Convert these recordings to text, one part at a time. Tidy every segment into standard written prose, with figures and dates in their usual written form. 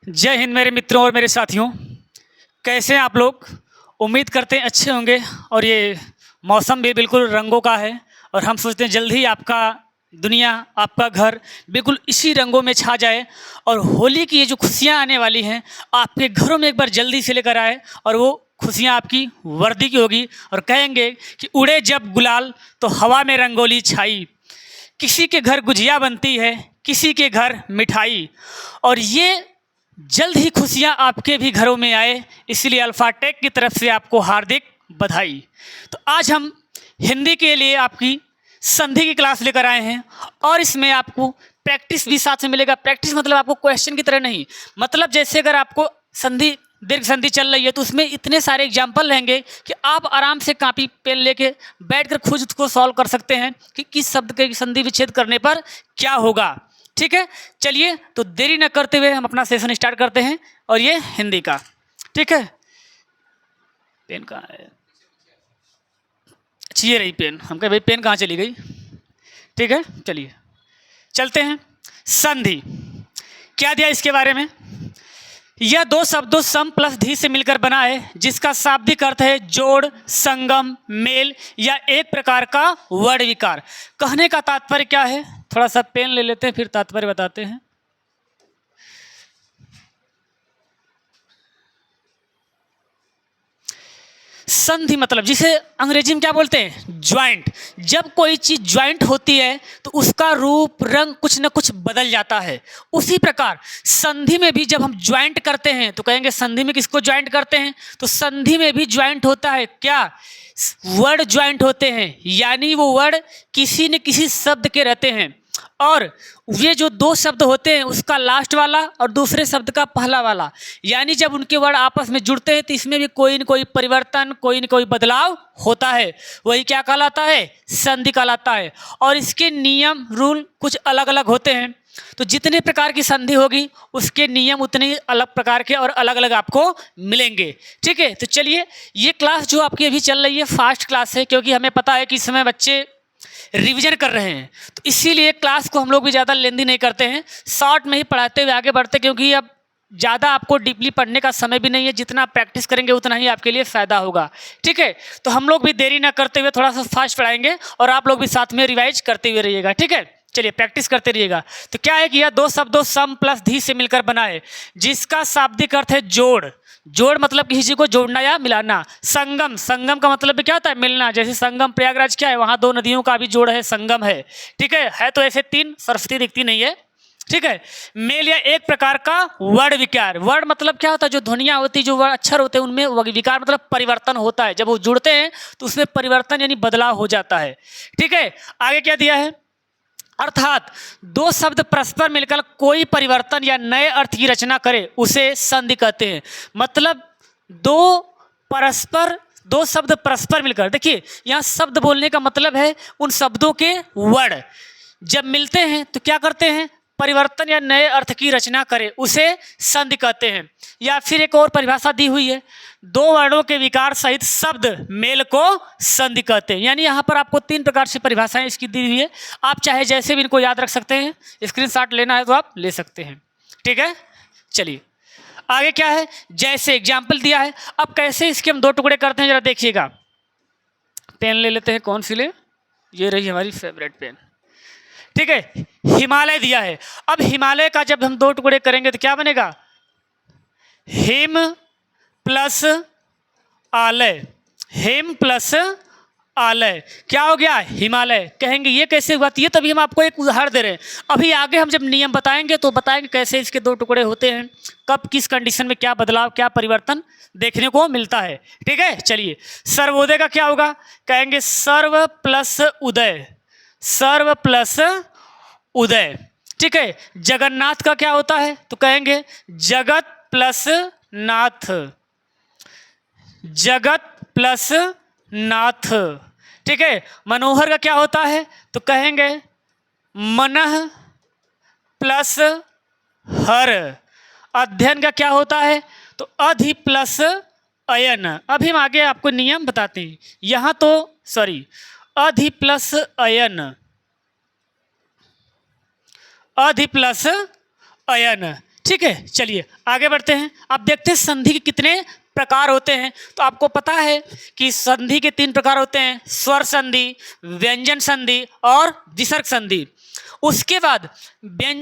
जय हिंद मेरे मित्रों और मेरे साथियों। कैसे हैं आप लोग? उम्मीद करते हैं अच्छे होंगे। और ये मौसम भी बिल्कुल रंगों का है और हम सोचते हैं जल्द ही आपका दुनिया, आपका घर बिल्कुल इसी रंगों में छा जाए और होली की ये जो खुशियाँ आने वाली हैं आपके घरों में एक बार जल्दी से लेकर आए और वो खुशियाँ आपकी वर्दी की होगी और कहेंगे कि उड़े जब गुलाल तो हवा में रंगोली छाई, किसी के घर गुजिया बनती है, किसी के घर मिठाई। और ये जल्द ही खुशियाँ आपके भी घरों में आए, इसलिए अल्फ़ाटेक की तरफ से आपको हार्दिक बधाई। तो आज हम हिंदी के लिए आपकी संधि की क्लास लेकर आए हैं और इसमें आपको प्रैक्टिस भी साथ में मिलेगा। प्रैक्टिस मतलब आपको क्वेश्चन की तरह नहीं, मतलब जैसे अगर आपको संधि दीर्घ संधि चल रही है तो उसमें इतने सारे एग्जाम्पल रहेंगे कि आप आराम से कापी पेन लेके बैठकर खुद उसको सॉल्व कर सकते हैं कि किस शब्द के संधि विच्छेद करने पर क्या होगा। ठीक है, चलिए तो देरी न करते हुए हम अपना सेशन स्टार्ट करते हैं। और ये हिंदी का, ठीक है। पेन कहाँ है? अच्छी ये रही पेन। हम कहे भाई पेन कहाँ चली गई? ठीक है, चलिए चलते हैं। संधि क्या दिया इसके बारे में? यह दो शब्दों सम प्लस धी से मिलकर बना है जिसका शाब्दिक अर्थ है जोड़, संगम, मेल या एक प्रकार का वर्ण विकार। कहने का तात्पर्य क्या है? थोड़ा सा पेन ले लेते हैं फिर तात्पर्य बताते हैं। संधि मतलब जिसे अंग्रेजी में क्या बोलते हैं? ज्वाइंट। जब कोई चीज़ ज्वाइंट होती है तो उसका रूप रंग कुछ न कुछ बदल जाता है। उसी प्रकार संधि में भी जब हम ज्वाइंट करते हैं तो कहेंगे संधि में किसको ज्वाइंट करते हैं? तो संधि में भी ज्वाइंट होता है। क्या? वर्ड ज्वाइंट होते हैं, यानी वो वर्ड किसी न किसी शब्द के रहते हैं और ये जो दो शब्द होते हैं उसका लास्ट वाला और दूसरे शब्द का पहला वाला, यानी जब उनके वर्ड आपस में जुड़ते हैं तो इसमें भी कोई न कोई परिवर्तन, कोई न कोई बदलाव होता है। वही क्या कहलाता है? संधि कहलाता है। और इसके नियम रूल कुछ अलग अलग होते हैं। तो जितने प्रकार की संधि होगी उसके नियम उतने ही अलग प्रकार के और अलग अलग आपको मिलेंगे। ठीक है, तो चलिए ये क्लास जो आपकी अभी चल रही है फास्ट क्लास है, क्योंकि हमें पता है कि इस समय बच्चे रिवीजन कर रहे हैं, तो इसीलिए क्लास को हम लोग भी ज़्यादा लेंदी नहीं करते हैं, शॉर्ट में ही पढ़ाते हुए आगे बढ़ते, क्योंकि अब ज़्यादा आपको डीपली पढ़ने का समय भी नहीं है। जितना प्रैक्टिस करेंगे उतना ही आपके लिए फ़ायदा होगा। ठीक है, तो हम लोग भी देरी ना करते हुए थोड़ा सा फास्ट पढ़ाएंगे और आप लोग भी साथ में रिवाइज करते हुए रहिएगा। ठीक है, चलिए प्रैक्टिस करते रहिएगा। तो क्या है कि यह दो शब्दों सम प्लस धी से मिलकर बना है जिसका शाब्दिक अर्थ है जोड़। जोड़ मतलब किसी को जोड़ना या मिलाना। संगम, संगम का मतलब क्या होता है? मिलना। जैसे संगम प्रयागराज क्या है? वहाँ दो नदियों का भी जोड़ है, संगम है। ठीक है तो ऐसे तीन, सरस्वती दिखती नहीं है। ठीक है, मेल या एक प्रकार का वर्ण विकार। वर्ण मतलब क्या होता है? जो ध्वनियाँ होती, जो वर्ण अक्षर होते हैं उनमें विकार मतलब परिवर्तन होता है। जब वो जुड़ते हैं तो उसमें परिवर्तन यानी बदलाव हो जाता है। ठीक है, आगे क्या दिया है? अर्थात दो शब्द परस्पर मिलकर कोई परिवर्तन या नए अर्थ की रचना करे उसे संधि कहते हैं। मतलब दो शब्द परस्पर मिलकर, देखिए यहाँ शब्द बोलने का मतलब है उन शब्दों के वर्ण जब मिलते हैं तो क्या करते हैं? परिवर्तन या नए अर्थ की रचना करे उसे संधि कहते हैं। या फिर एक और परिभाषा दी हुई है, दो वर्णों के विकार सहित शब्द मेल को संधि कहते हैं। यानी यहाँ पर आपको तीन प्रकार से परिभाषाएं इसकी दी हुई है। आप चाहे जैसे भी इनको याद रख सकते हैं, स्क्रीनशॉट लेना है तो आप ले सकते हैं। ठीक है, चलिए आगे क्या है? जैसे एग्जाम्पल दिया है। अब कैसे इसके हम दो टुकड़े करते हैं जरा देखिएगा। पेन ले लेते हैं, कौन सी ले? ये रही हमारी फेवरेट पेन। ठीक है, हिमालय दिया है। अब हिमालय का जब हम दो टुकड़े करेंगे तो क्या बनेगा? हिम प्लस आलय। हिम प्लस आलय क्या हो गया? हिमालय। कहेंगे ये कैसे हुआ? तो ये तभी हम आपको एक उदाहरण दे रहे हैं। अभी आगे हम जब नियम बताएंगे तो बताएंगे कैसे इसके दो टुकड़े होते हैं, कब किस कंडीशन में क्या बदलाव, क्या परिवर्तन देखने को मिलता है। ठीक है, चलिए सर्वोदय का क्या होगा? कहेंगे सर्व प्लस उदय। सर्व प्लस उदय। ठीक है, जगन्नाथ का क्या होता है? तो कहेंगे जगत प्लस नाथ। जगत प्लस नाथ। ठीक है, मनोहर का क्या होता है? तो कहेंगे मनः प्लस हर। अध्ययन का क्या होता है? तो अधि प्लस अयन। अभी हम आगे आपको नियम बताते हैं। यहाँ तो अधि प्लस अयन। अधि प्लस अयन। ठीक है, चलिए आगे बढ़ते हैं। अब देखते हैं संधि के कितने प्रकार होते हैं। तो आपको पता है कि संधि के 3 प्रकार होते हैं, स्वर संधि, व्यंजन संधि और विसर्ग संधि। उसके बाद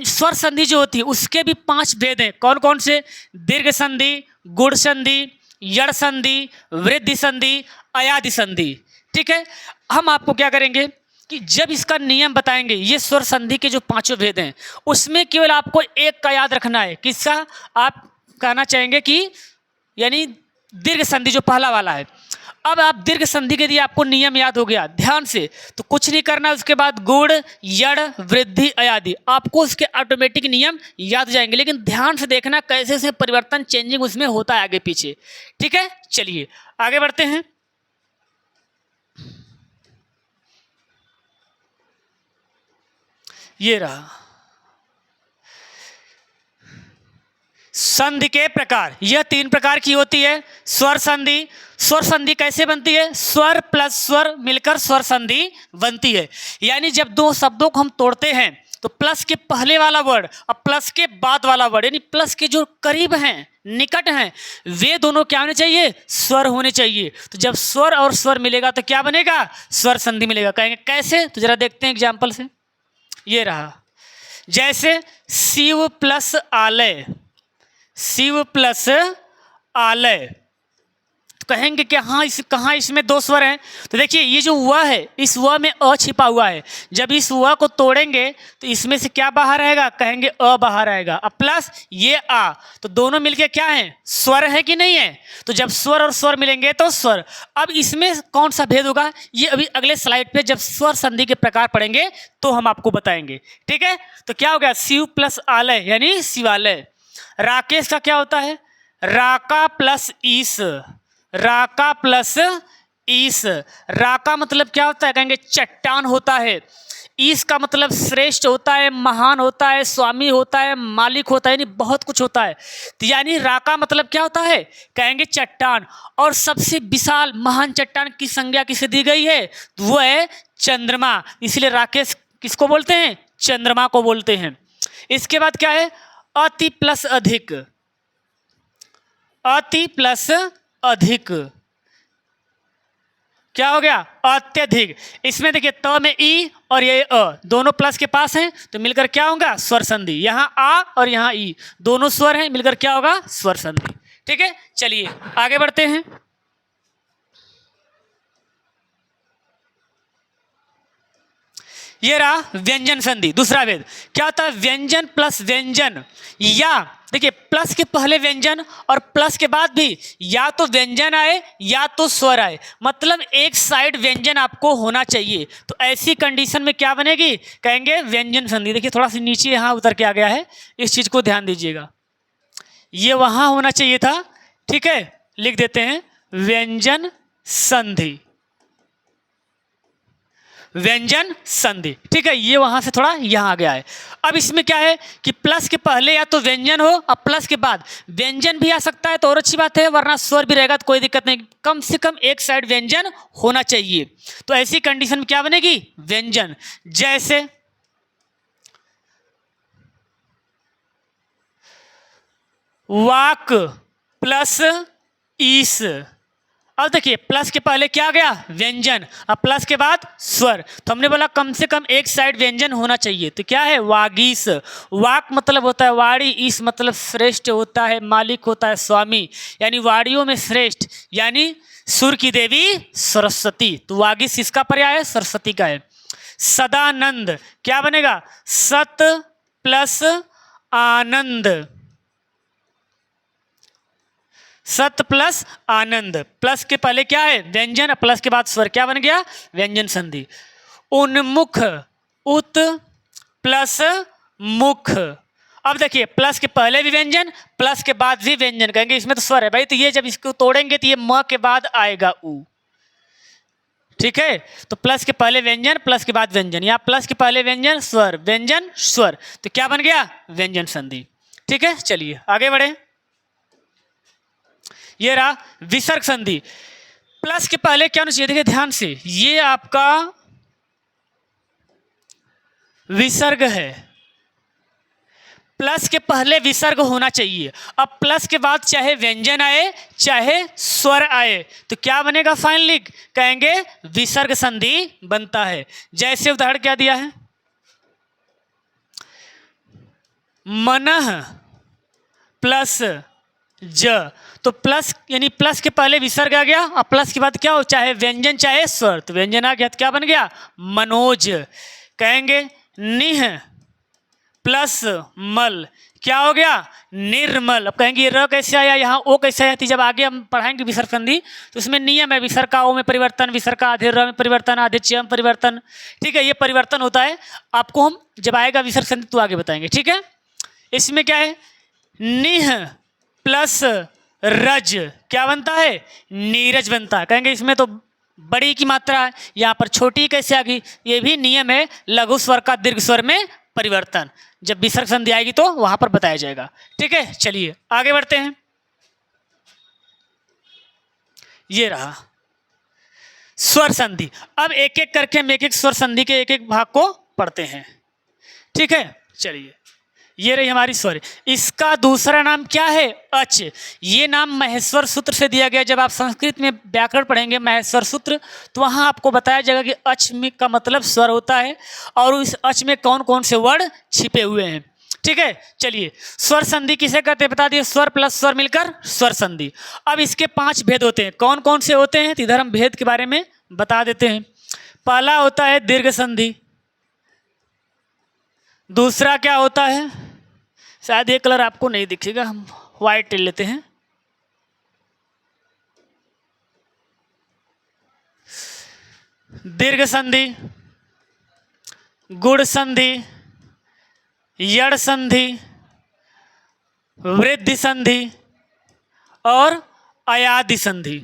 स्वर संधि जो होती है उसके भी 5 भेद हैं। कौन कौन से? दीर्घ संधि, गुण संधि, यड़ संधि, वृद्धि संधि, अयादि संधि। ठीक है, हम आपको क्या करेंगे कि जब इसका नियम बताएंगे, ये स्वर संधि के जो 5 भेद हैं उसमें केवल आपको एक का याद रखना है। किसका? आप कहना चाहेंगे कि यानी दीर्घ संधि जो पहला वाला है। अब आप दीर्घ संधि के लिए आपको नियम याद हो गया ध्यान से, तो कुछ नहीं करना। उसके बाद गुण, यड़, वृद्धि, अयादि, आपको उसके ऑटोमेटिक नियम याद हो जाएंगे, लेकिन ध्यान से देखना कैसे से परिवर्तन चेंजिंग उसमें होता है आगे पीछे। ठीक है, चलिए आगे बढ़ते हैं। ये रहा संधि के प्रकार। यह 3 प्रकार की होती है। स्वर संधि, स्वर संधि कैसे बनती है? स्वर प्लस स्वर मिलकर स्वर संधि बनती है। यानी जब 2 शब्दों को हम तोड़ते हैं तो प्लस के पहले वाला वर्ड और प्लस के बाद वाला वर्ड, यानी प्लस के जो करीब हैं, निकट हैं, वे दोनों क्या होने चाहिए? स्वर होने चाहिए। तो जब स्वर और स्वर मिलेगा तो क्या बनेगा? स्वर संधि मिलेगा। कहेंगे कैसे? तो जरा देखते हैं एग्जाम्पल से। ये रहा, जैसे शिव प्लस आलय, शिव प्लस आलय, तो कहेंगे कि हाँ कहाँ इसमें 2 स्वर हैं? तो देखिए ये जो व है, इस व में अ छिपा हुआ है। जब इस व को तोड़ेंगे तो इसमें से क्या बाहर आएगा? कहेंगे अ बाहर आएगा। अब प्लस ये आ, तो दोनों मिलके क्या है? स्वर है कि नहीं है? तो जब स्वर और स्वर मिलेंगे तो स्वर। अब इसमें कौन सा भेद होगा ये अभी अगले स्लाइड पे जब स्वर संधि के प्रकार पढ़ेंगे तो हम आपको बताएंगे। ठीक है, तो क्या हो गया? शिव प्लस आलय यानी शिवालय। राकेश का क्या होता है? राका प्लस ईस, राका प्लस ईस। राका मतलब क्या होता है? कहेंगे चट्टान होता है। ईस का मतलब श्रेष्ठ होता है, महान होता है, स्वामी होता है, मालिक होता है, यानी बहुत कुछ होता है। तो यानी राका मतलब क्या होता है? कहेंगे चट्टान। और सबसे विशाल महान चट्टान की संज्ञा किसे दी गई है? वो है चंद्रमा। इसलिए राकेश किसको बोलते हैं? चंद्रमा को बोलते हैं। इसके बाद क्या है? अति प्लस अधिक, अति प्लस अधिक, क्या हो गया? अत्यधिक। इसमें देखिए त में ई और ये अ दोनों प्लस के पास हैं तो मिलकर क्या होगा? स्वर संधि। यहाँ आ और यहाँ ई दोनों स्वर हैं, मिलकर क्या होगा? स्वर संधि। ठीक है, चलिए आगे बढ़ते हैं। ये रहा व्यंजन संधि, दूसरा भेद। क्या होता है? व्यंजन प्लस व्यंजन, या देखिए प्लस के पहले व्यंजन और प्लस के बाद भी या तो व्यंजन आए या तो स्वर आए, मतलब एक साइड व्यंजन आपको होना चाहिए। तो ऐसी कंडीशन में क्या बनेगी? कहेंगे व्यंजन संधि। देखिए थोड़ा सा नीचे यहाँ उतर के आ गया है, इस चीज को ध्यान दीजिएगा। ये वहां होना चाहिए था। ठीक है, लिख देते हैं व्यंजन संधि, व्यंजन संधि। ठीक है, ये वहां से थोड़ा यहां आ गया है। अब इसमें क्या है कि प्लस के पहले या तो व्यंजन हो और प्लस के बाद व्यंजन भी आ सकता है तो और अच्छी बात है, वरना स्वर भी रहेगा तो कोई दिक्कत नहीं। कम से कम एक साइड व्यंजन होना चाहिए। तो ऐसी कंडीशन में क्या बनेगी? व्यंजन। जैसे वाक प्लस ईस। अब देखिए प्लस के पहले क्या आ गया? व्यंजन, अब प्लस के बाद स्वर। तो हमने बोला कम से कम एक साइड व्यंजन होना चाहिए। तो क्या है? वागीस। वाक मतलब होता है वाणी, ईस मतलब श्रेष्ठ होता है, मालिक होता है, स्वामी, यानी वाणियों में श्रेष्ठ, यानी सुर की देवी सरस्वती। तो वागीस इसका पर्याय है, सरस्वती का है। सदानंद क्या बनेगा? सत प्लस आनंद, सत प्लस आनंद। प्लस के पहले क्या है? व्यंजन, प्लस के बाद स्वर, क्या बन गया? व्यंजन संधि। उन्मुख, उत प्लस मुख। अब देखिए प्लस के पहले भी व्यंजन, प्लस के बाद भी व्यंजन, कहेंगे इसमें तो स्वर है भाई, तो ये जब इसको तोड़ेंगे तो ये म के बाद आएगा उ। ठीक है, तो प्लस के पहले व्यंजन, प्लस के बाद व्यंजन, या प्लस के पहले व्यंजन, स्वर, व्यंजन, स्वर, तो क्या बन गया? व्यंजन संधि। ठीक है, चलिए आगे बढ़े। ये रहा विसर्ग संधि। प्लस के पहले क्या होना चाहिए? देखिए ध्यान से, ये आपका विसर्ग है, प्लस के पहले विसर्ग होना चाहिए। अब प्लस के बाद चाहे व्यंजन आए चाहे स्वर आए तो क्या बनेगा फाइनली, कहेंगे विसर्ग संधि बनता है। जैसे उदाहरण क्या दिया है, मनः प्लस ज, तो प्लस यानी प्लस के पहले विसर्ग आ गया, अब प्लस के बाद क्या हो, चाहे व्यंजन चाहे स्वर, तो व्यंजन आ गया तो क्या बन गया मनोज। कहेंगे निह प्लस मल, क्या हो गया निर्मल। अब कहेंगे र कैसे आया, यहाँ ओ कैसे आया थी, जब आगे हम पढ़ाएंगे विसर्ग संधि तो उसमें नियम है, विसर्ग का ओ में परिवर्तन, विसर्ग का आधे र में परिवर्तन, आधे च में परिवर्तन, ठीक है, ये परिवर्तन होता है। आपको हम जब आएगा विसर्ग संधि तो आगे बताएंगे, ठीक है। इसमें क्या है, निह प्लस रज क्या बनता है, नीरज बनता है। कहेंगे इसमें तो बड़ी की मात्रा है, यहाँ पर छोटी कैसे आ गई, ये भी नियम है लघु स्वर का दीर्घ स्वर में परिवर्तन, जब विसर्ग संधि आएगी तो वहां पर बताया जाएगा, ठीक है। चलिए आगे बढ़ते हैं, ये रहा स्वर संधि। अब एक एक करके हम एक एक स्वर संधि के एक एक भाग को पढ़ते हैं, ठीक है। चलिए ये रही हमारी स्वर, इसका दूसरा नाम क्या है अच। ये नाम महेश्वर सूत्र से दिया गया। जब आप संस्कृत में व्याकरण पढ़ेंगे महेश्वर सूत्र तो वहाँ आपको बताया जाएगा कि अच में का मतलब स्वर होता है और उस अच में कौन कौन से वर्ण छिपे हुए हैं, ठीक है। चलिए स्वर संधि किसे कहते हैं बता दिए, स्वर प्लस स्वर मिलकर स्वर संधि। अब इसके 5 भेद होते हैं, कौन कौन से होते हैं, तो इधर हम भेद के बारे में बता देते हैं। पहला होता है दीर्घ संधि, दूसरा क्या होता है, शायद ये कलर आपको नहीं दिखेगा, हम व्हाइट लेते हैं। दीर्घ संधि, गुण संधि, यड़ संधि, वृद्धि संधि और अयादि संधि।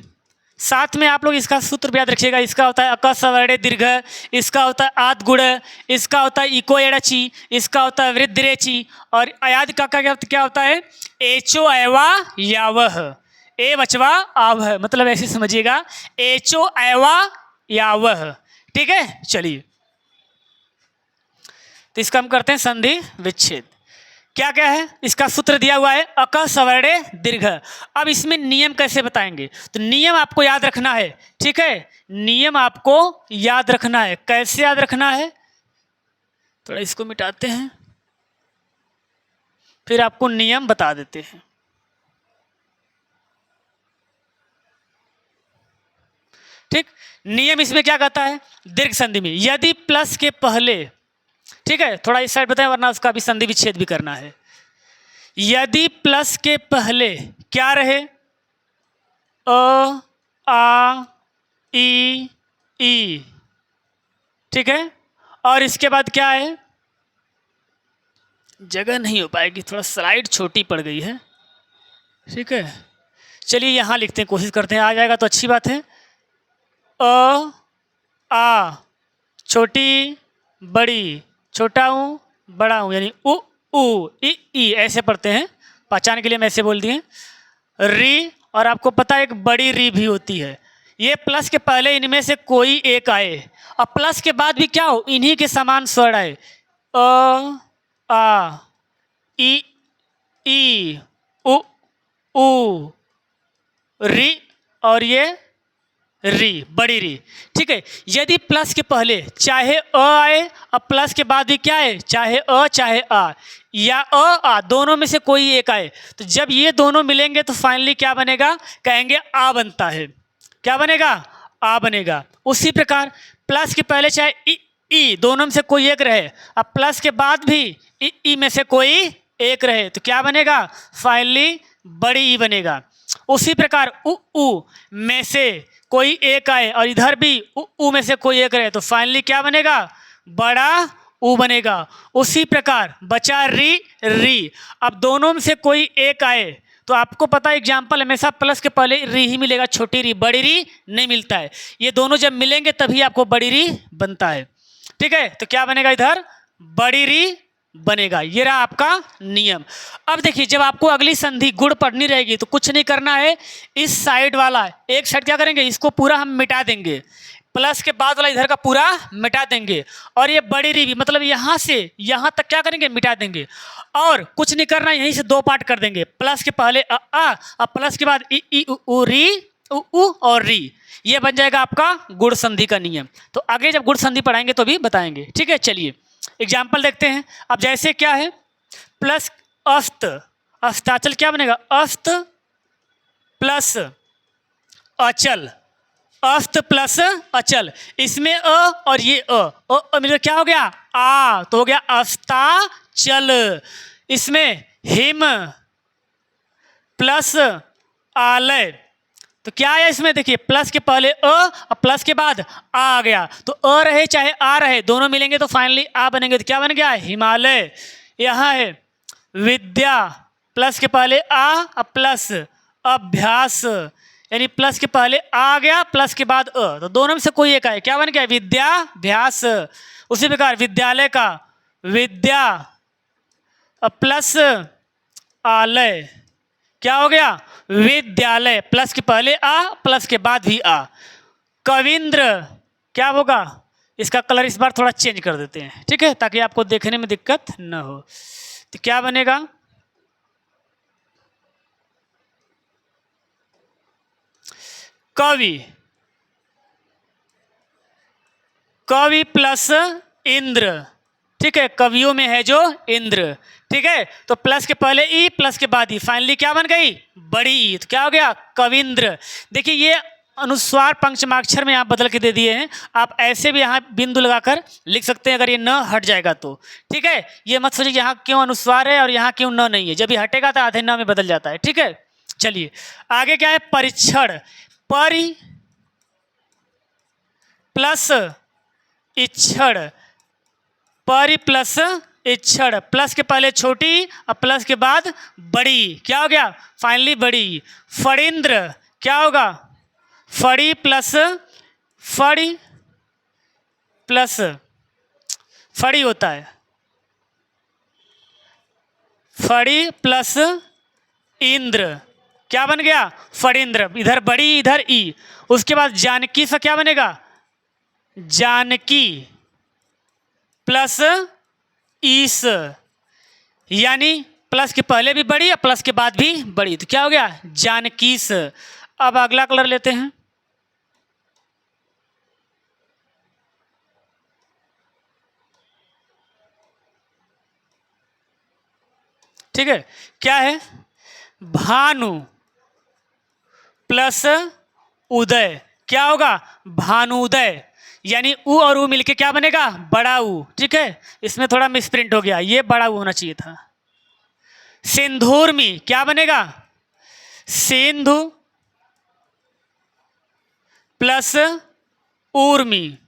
साथ में आप लोग इसका सूत्र याद रखिएगा, इसका होता है अक सवर्णे दीर्घ, इसका होता है आद गुण, इसका होता है इको एड़ची, इसका होता है वृद्धि रेची और अयाद का क्या होता है एचो एवा यावह, ए बचवा आवह, मतलब ऐसे समझिएगा एचो एवा यावह, ठीक है। चलिए तो इसका हम करते हैं संधि विच्छेद। क्या क्या है, इसका सूत्र दिया हुआ है अक सवर्णे दीर्घ। अब इसमें नियम कैसे बताएंगे, तो नियम आपको याद रखना है, ठीक है। नियम आपको याद रखना है, कैसे याद रखना है, थोड़ा इसको मिटाते हैं फिर आपको नियम बता देते हैं। ठीक, नियम इसमें क्या कहता है, दीर्घ संधि में यदि प्लस के पहले, ठीक है, थोड़ा इस साइड बताएं वरना उसका भी संधि विच्छेद भी करना है। यदि प्लस के पहले क्या रहे अ आ ई, ठीक है, और इसके बाद क्या है, जगह नहीं हो पाएगी, थोड़ा स्लाइड छोटी पड़ गई है, ठीक है। चलिए यहाँ लिखते हैं, कोशिश करते हैं, आ जाएगा तो अच्छी बात है। अ आ छोटी बड़ी, छोटा हूँ बड़ा हूँ, यानी उ उ ई ऐसे पढ़ते हैं, पहचान के लिए हम ऐसे बोल दिए। री, और आपको पता है एक बड़ी री भी होती है। ये प्लस के पहले इनमें से कोई एक आए और प्लस के बाद भी क्या हो, इन्हीं के समान स्वर आए, अ आ ई उ री और ये री, बड़ी री, ठीक है। यदि प्लस के पहले चाहे अ आए और प्लस के बाद भी क्या है, चाहे अ चाहे आ, या अ आ दोनों में से कोई एक आए, तो जब ये दोनों मिलेंगे तो फाइनली क्या बनेगा, कहेंगे आ बनता है। क्या बनेगा, आ बनेगा। उसी प्रकार प्लस के पहले चाहे ई दोनों में से कोई एक रहे, अब प्लस के बाद भी ई में से कोई एक रहे तो क्या बनेगा, फाइनली बड़ी ई बनेगा। उसी प्रकार उ में से कोई एक आए और इधर भी उ में से कोई एक रहे तो फाइनली क्या बनेगा, बड़ा उ बनेगा। उसी प्रकार बचा री, अब दोनों में से कोई एक आए तो आपको पता है एग्जाम्पल हमेशा प्लस के पहले री ही मिलेगा, छोटी री, बड़ी री नहीं मिलता है। ये दोनों जब मिलेंगे तभी आपको बड़ी री बनता है, ठीक है। तो क्या बनेगा, इधर बड़ी री बनेगा। ये रहा आपका नियम। अब देखिए जब आपको अगली संधि गुण पढ़नी रहेगी तो कुछ नहीं करना है, इस साइड वाला एक साइड क्या करेंगे, इसको पूरा हम मिटा देंगे, प्लस के बाद वाला इधर का पूरा मिटा देंगे, और ये बड़ी री भी मतलब यहाँ से यहाँ तक क्या करेंगे, मिटा देंगे। और कुछ नहीं करना, यहीं से दो पार्ट कर देंगे, प्लस के पहले आ और प्लस के बाद ई उ री उ और री। ये बन जाएगा आपका गुण संधि का नियम। तो आगे जब गुण संधि पढ़ाएंगे तो भी बताएंगे, ठीक है। चलिए एग्जाम्पल देखते हैं। अब जैसे क्या है, प्लस अस्त, अस्ताचल क्या बनेगा, अस्त प्लस अचल, अस्त प्लस अचल। इसमें अ और ये मिलकर क्या हो गया, आ, तो हो गया अस्ताचल। इसमें हिम प्लस आलय, तो क्या है इसमें, देखिए प्लस के पहले अ और प्लस के बाद आ गया, तो अ रहे चाहे आ रहे दोनों मिलेंगे तो फाइनली आ बनेंगे, तो क्या बन गया, हिमालय। यहाँ है विद्या, प्लस के पहले आ और प्लस अभ्यास, यानी प्लस के पहले आ गया प्लस के बाद अ, तो दोनों में से कोई एक है, क्या बन गया, विद्याभ्यास। उसी प्रकार विद्यालय का विद्या प्लस आलय, क्या हो गया, विद्यालय, प्लस के पहले आ प्लस के बाद भी आ। कविंद्र क्या होगा, इसका कलर इस बार थोड़ा चेंज कर देते हैं, ठीक है, ताकि आपको देखने में दिक्कत न हो। तो क्या बनेगा, कवि, कवि प्लस इंद्र, ठीक है, कवियों में है जो इंद्र, ठीक है। तो प्लस के पहले ई प्लस के बाद ई, फाइनली क्या बन गई, बड़ी ई, तो क्या हो गया, कविंद्र। देखिए ये अनुस्वार पंचमाक्षर में आप बदल के दे दिए हैं, आप ऐसे भी यहाँ बिंदु लगाकर लिख सकते हैं अगर ये न हट जाएगा तो, ठीक है। ये मत सोचिए यहाँ क्यों अनुस्वार है और यहाँ क्यों न नहीं है, जब ये हटेगा तो आधे न में बदल जाता है, ठीक है। चलिए आगे क्या है, परीक्षण, परि प्लस इक्षण, परि प्लस इक्षण, प्लस के पहले छोटी और प्लस के बाद बड़ी, क्या हो गया, फाइनली बड़ी। फणींद्र क्या होगा, फड़ी प्लस फड़ी प्लस फड़ी होता है, फड़ी प्लस इंद्र, क्या बन गया, फणींद्र। इधर बड़ी इधर ई, उसके बाद जानकी से क्या बनेगा, जानकी प्लस ईस, यानी प्लस के पहले भी बड़ी और प्लस के बाद भी बड़ी, तो क्या हो गया, जानकीस। अब अगला कलर लेते हैं, ठीक है। क्या है, भानु प्लस उदय, क्या होगा, भानुदय, यानी उ और उ मिलके क्या बनेगा, बड़ा उ, ठीक है। इसमें थोड़ा मिसप्रिंट हो गया, ये बड़ा उ होना चाहिए था। सिंधुर्मी क्या बनेगा, सिंधु प्लस ऊर्मी,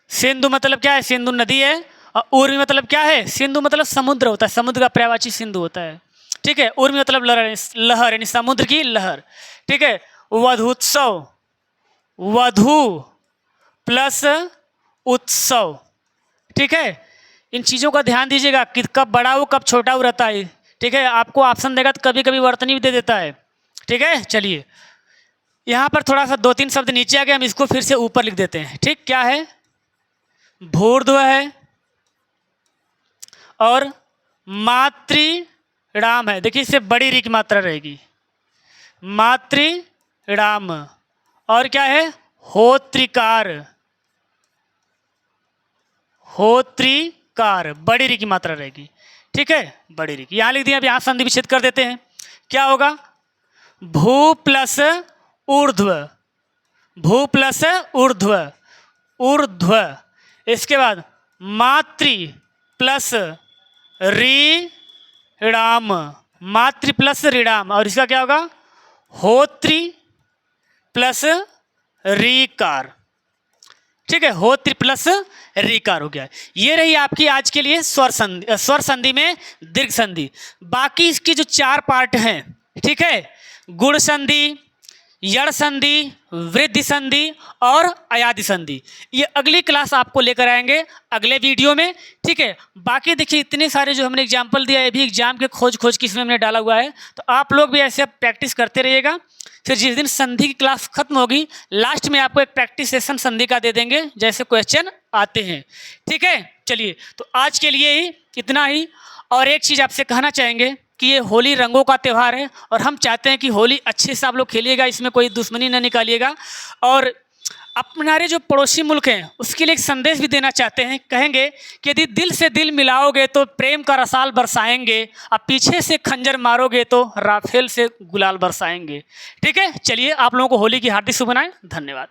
सिंधु मतलब क्या है, सिंधु नदी है, और ऊर्मी मतलब क्या है, सिंधु मतलब समुद्र होता है, समुद्र का पर्यायवाची सिंधु होता है, ठीक है। ऊर्मी मतलब लहर यानी समुद्र की लहर, ठीक है। वधुत्सव, वधु प्लस उत्सव, ठीक है। इन चीज़ों का ध्यान दीजिएगा कि कब बड़ा हो कब छोटा हो रहता है, ठीक है। आपको ऑप्शन देगा तो कभी कभी वर्तनी भी दे देता है, ठीक है। चलिए यहाँ पर थोड़ा सा दो तीन शब्द नीचे आ गए, हम इसको फिर से ऊपर लिख देते हैं, ठीक। क्या है, भूर्ध्व है और मातृराम है, देखिए इससे बड़ी री की मात्रा रहेगी, मातृराम। और क्या है, होत्रिकार, होत्रिकार, बड़ी री की मात्रा रहेगी, ठीक है, बड़ी री की। यहाँ लिख दिया, अब यहाँ संधि विच्छेद कर देते हैं। क्या होगा, भू प्लस ऊर्ध्व, भू प्लस ऊर्ध्व, ऊर्ध्व। इसके बाद मातृ प्लस ऋणाम, मातृ प्लस ऋणाम, और इसका क्या होगा, होत्रि प्लस ऋकार, ठीक है, होत्रि प्लस ऋकार हो गया। ये रही आपकी आज के लिए स्वर संधि, स्वर संधि में दीर्घ संधि। बाकी इसकी जो चार पार्ट हैं, ठीक है, गुण संधि, यण संधि, वृद्धि संधि और अयादि संधि, ये अगली क्लास आपको लेकर आएंगे अगले वीडियो में, ठीक है। बाकी देखिए इतने सारे जो हमने एग्जाम्पल दिया है, ये भी एग्जाम के खोज की इसमें हमने डाला हुआ है, तो आप लोग भी ऐसे प्रैक्टिस करते रहिएगा। फिर जिस दिन संधि की क्लास खत्म होगी लास्ट में आपको एक प्रैक्टिस सेशन संधि का दे देंगे जैसे क्वेश्चन आते हैं। ठीक है, चलिए तो आज के लिए ही इतना ही। और एक चीज़ आपसे कहना चाहेंगे कि ये होली रंगों का त्यौहार है और हम चाहते हैं कि होली अच्छे से आप लोग खेलिएगा, इसमें कोई दुश्मनी न निकालिएगा। और अपनारे जो पड़ोसी मुल्क हैं उसके लिए एक संदेश भी देना चाहते हैं, कहेंगे कि यदि दिल से दिल मिलाओगे तो प्रेम का रसाल बरसाएंगे, अब पीछे से खंजर मारोगे तो राफेल से गुलाल बरसाएंगे। ठीक है, चलिए आप लोगों को होली की हार्दिक शुभकामनाएं, धन्यवाद।